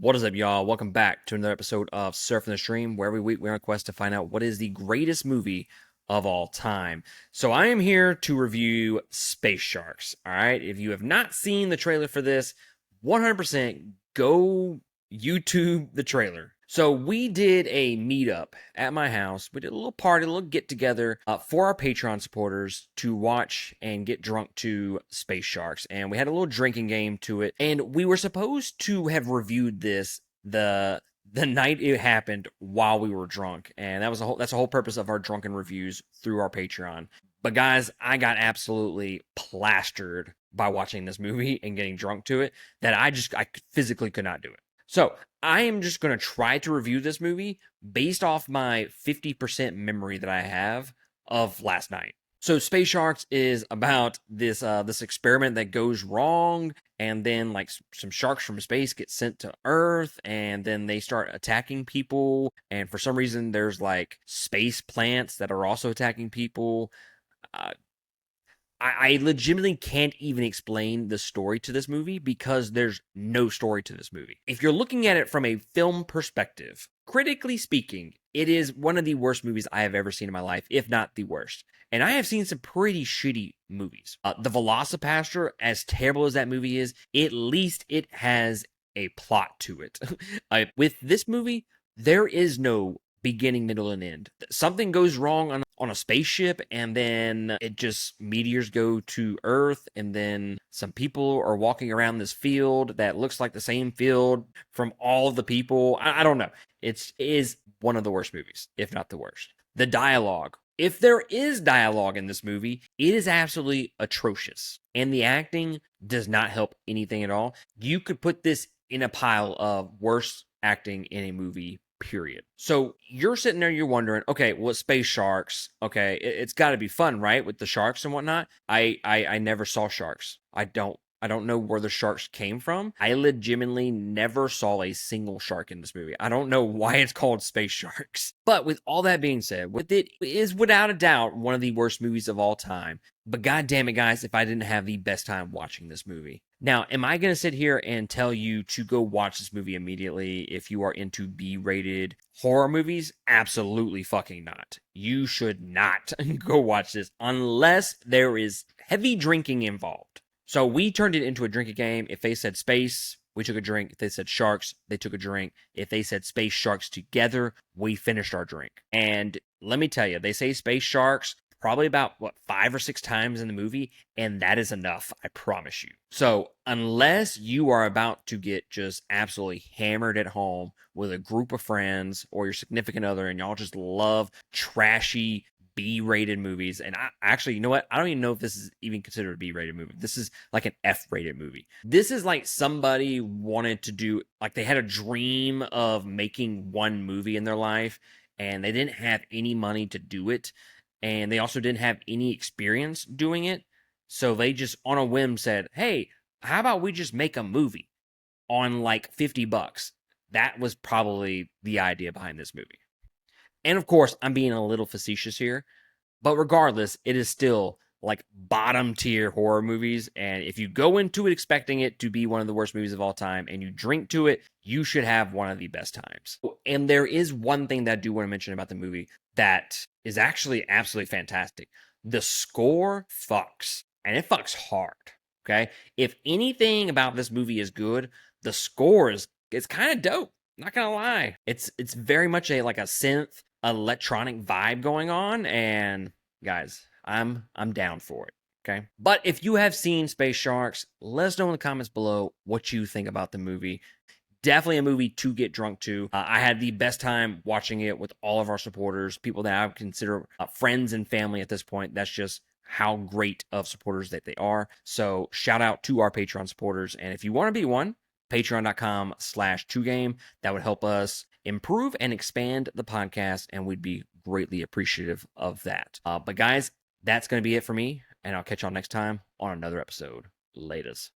What is up, y'all? Welcome back to another episode of Surfing the Stream, where every week we're on a quest to find out what is the greatest movie of all time. So I am here to review Space Sharks. All right. If you have not seen the trailer for this, 100% go YouTube the trailer. So we did a meetup at my house. We did a little party, a little get together for our Patreon supporters to watch and get drunk to Space Sharks. And we had a little drinking game to it. And we were supposed to have reviewed this the night it happened while we were drunk. And that's the whole purpose of our drunken reviews through our Patreon. But guys, I got absolutely plastered by watching this movie and getting drunk to it that I physically could not do it. So I am just going to try to review this movie based off my 50% memory that I have of last night. So Space Sharks is about this experiment that goes wrong, and then like some sharks from space get sent to Earth, and then they start attacking people. And for some reason, there's like space plants that are also attacking people. Uh, I legitimately can't even explain the story to this movie because there's no story to this movie. If you're looking at it from a film perspective, critically speaking, it is one of the worst movies I have ever seen in my life, if not the worst. And I have seen some pretty shitty movies. The Velocipaster, as terrible as that movie is, at least it has a plot to it. With this movie, there is no beginning, middle, and end. Something goes wrong on a spaceship, and then it just meteors go to Earth, and then some people are walking around this field that looks like the same field from all the people. I don't know. It is one of the worst movies, if not the worst. The dialogue. If there is dialogue in this movie, it is absolutely atrocious. And the acting does not help anything at all. You could put this in a pile of worst acting in a movie, period. So you're sitting there, you're wondering, okay, well, Space Sharks, okay, it's got to be fun, right, with the sharks and whatnot. I never saw sharks. I don't know where the sharks came from. I legitimately never saw a single shark in this movie. I don't know why it's called Space Sharks. But with all that being said, with it is without a doubt one of the worst movies of all time. But god damn it, guys, if I didn't have the best time watching this movie. Now, am I going to sit here and tell you to go watch this movie immediately if you are into B-rated horror movies? Absolutely fucking not. You should not go watch this unless there is heavy drinking involved. So we turned it into a drinking game. If they said space, we took a drink. If they said sharks, they took a drink. If they said space sharks together, we finished our drink. And let me tell you, they say space sharks probably about, 5 or 6 times in the movie, and that is enough, I promise you. So unless you are about to get just absolutely hammered at home with a group of friends or your significant other, and y'all just love trashy B-rated movies. And I actually, you know what? I don't even know if this is even considered a B-rated movie. This is like an F-rated movie. This is like somebody wanted to do, like they had a dream of making one movie in their life, and they didn't have any money to do it, and they also didn't have any experience doing it. So they just on a whim said, "Hey, how about we just make a movie on like $50?" That was probably the idea behind this movie. And of course, I'm being a little facetious here, but regardless, it is still like bottom tier horror movies. And if you go into it expecting it to be one of the worst movies of all time and you drink to it, you should have one of the best times. And there is one thing that I do want to mention about the movie that is actually absolutely fantastic. The score fucks, and it fucks hard. Okay. If anything about this movie is good, the score is it's kind of dope. Not gonna lie. It's very much a like a synth electronic vibe going on, and guys, I'm down for it. Okay. But if you have seen Space Sharks, let us know in the comments below what you think about the movie. Definitely a movie to get drunk to. I had the best time watching it with all of our supporters, people that I would consider friends and family at this point. That's just how great of supporters that they are. So shout out to our Patreon supporters. And if you want to be one, patreon.com/2game. That would help us improve and expand the podcast, and we'd be greatly appreciative of that. But guys, that's going to be it for me, and I'll catch y'all next time on another episode. Laters.